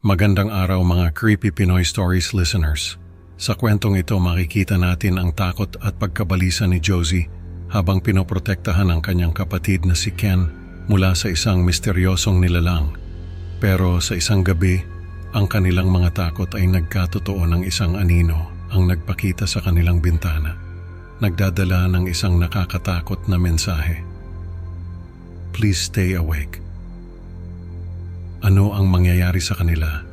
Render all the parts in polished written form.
Magandang araw mga Creepy Pinoy Stories listeners. Sa kwentong ito makikita natin ang takot at pagkabalisa ni Josie habang pinoprotektahan ang kanyang kapatid na si Ken mula sa isang misteryosong nilalang. Pero sa isang gabi, ang kanilang mga takot ay nagkatotoo ng isang anino ang nagpakita sa kanilang bintana. Nagdadala ng isang nakakatakot na mensahe. Please stay awake. Ano ang mangyayari sa kanila?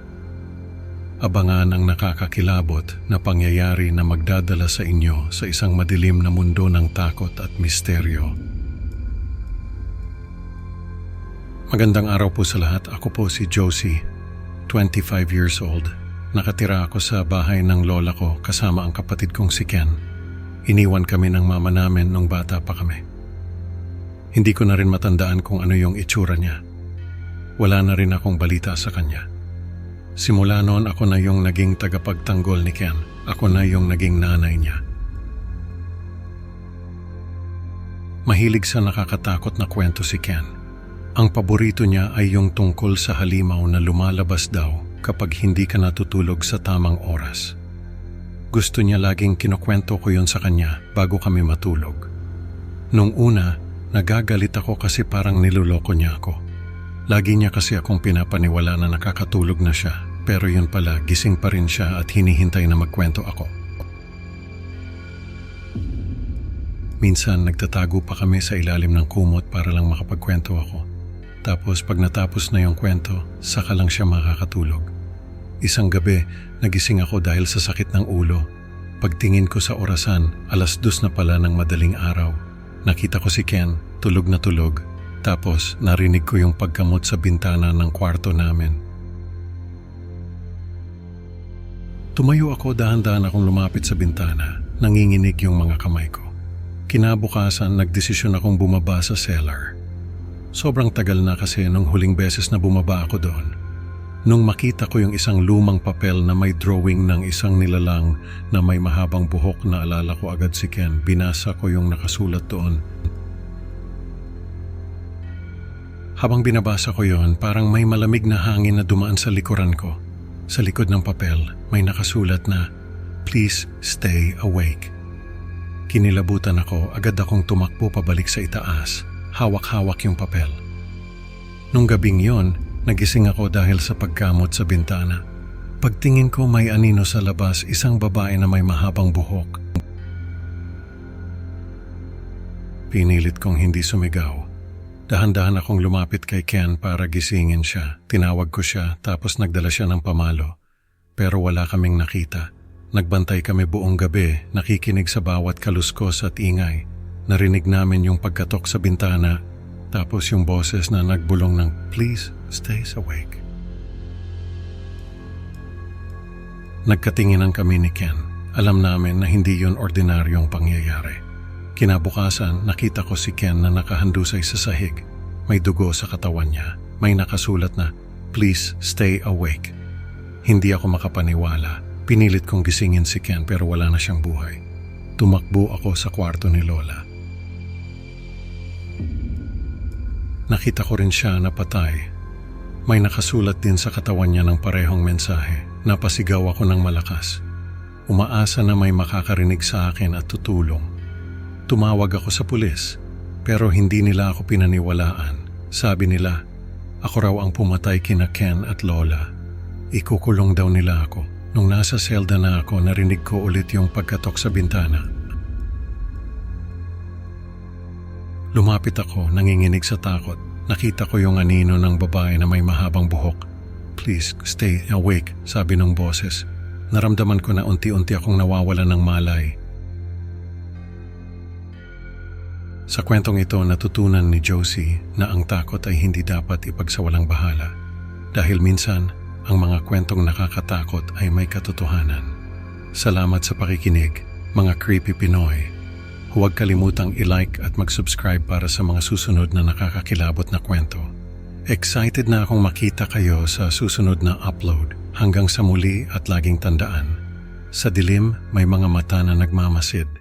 Abangan ang nakakakilabot na pangyayari na magdadala sa inyo sa isang madilim na mundo ng takot at misteryo. Magandang araw po sa lahat. Ako po si Josie, 25 years old. Nakatira ako sa bahay ng lola ko kasama ang kapatid kong si Ken. Iniwan kami ng mama namin nung bata pa kami. Hindi ko na rin matandaan kung ano yung itsura niya. Wala na rin akong balita sa kanya. Simula noon ako na yung naging tagapagtanggol ni Ken. Ako na yung naging nanay niya. Mahilig sa nakakatakot na kwento si Ken. Ang paborito niya ay yung tungkol sa halimaw na lumalabas daw kapag hindi ka natutulog sa tamang oras. Gusto niya laging kinukwento ko yon sa kanya bago kami matulog. Nung una, nagagalit ako kasi parang niloloko niya ako. Lagi niya kasi akong pinapaniwala na nakakatulog na siya, pero yun pala, gising pa rin siya at hinihintay na magkwento ako. Minsan nagtatago pa kami sa ilalim ng kumot para lang makapagkwento ako. Tapos pag natapos na yung kwento, saka lang siya makakatulog. Isang gabi, nagising ako dahil sa sakit ng ulo. Pagtingin ko sa orasan, 2:00 na pala ng madaling araw. Nakita ko si Ken, tulog na tulog. Tapos narinig ko yung pagkamot sa bintana ng kwarto namin. Tumayo ako, dahan-dahan akong lumapit sa bintana. Nanginginig yung mga kamay ko. Kinabukasan, nagdesisyon akong bumaba sa cellar. Sobrang tagal na kasi nung huling beses na bumaba ako doon. Nung makita ko yung isang lumang papel na may drawing ng isang nilalang na may mahabang buhok, na alala ko agad si Ken. Binasa ko yung nakasulat doon. Habang binabasa ko yon, parang may malamig na hangin na dumaan sa likuran ko. Sa likod ng papel, may nakasulat na, "Please stay awake." Kinilabutan ako, agad akong tumakbo pabalik sa itaas. Hawak-hawak yung papel. Nung gabing yon, nagising ako dahil sa pagkamot sa bintana. Pagtingin ko, may anino sa labas, isang babae na may mahabang buhok. Pinilit kong hindi sumigaw. Dahan-dahan akong lumapit kay Ken para gisingin siya. Tinawag ko siya, tapos nagdala siya ng pamalo. Pero wala kaming nakita. Nagbantay kami buong gabi, nakikinig sa bawat kaluskos at ingay. Narinig namin yung pagkatok sa bintana, tapos yung boses na nagbulong ng, "Please stay awake." Nagkatinginan kami ni Ken. Alam namin na hindi yun ordinaryong pangyayari. Kinabukasan, nakita ko si Ken na nakahandusay sa sahig. May dugo sa katawan niya. May nakasulat na, "Please stay awake." Hindi ako makapaniwala. Pinilit kong gisingin si Ken pero wala na siyang buhay. Tumakbo ako sa kwarto ni Lola. Nakita ko rin siya na patay. May nakasulat din sa katawan niya ng parehong mensahe. Napasigaw ako ng malakas. Umaasa na may makakarinig sa akin at tutulong. Tumawag ako sa pulis, pero hindi nila ako pinaniwalaan. Sabi nila, ako raw ang pumatay kina Ken at Lola. Ikukulong daw nila ako. Nung nasa selda na ako, narinig ko ulit yung pagkatok sa bintana. Lumapit ako, nanginginig sa takot. Nakita ko yung anino ng babae na may mahabang buhok. "Please stay awake," sabi ng boses. Naramdaman ko na unti-unti akong nawawala ng malay. Sa kwentong ito, natutunan ni Josie na ang takot ay hindi dapat ipagsawalang bahala. Dahil minsan, ang mga kwentong nakakatakot ay may katotohanan. Salamat sa pakikinig, mga Creepy Pinoy. Huwag kalimutang i-like at mag-subscribe para sa mga susunod na nakakakilabot na kwento. Excited na akong makita kayo sa susunod na upload. Hanggang sa muli at laging tandaan, sa dilim may mga mata na nagmamasid.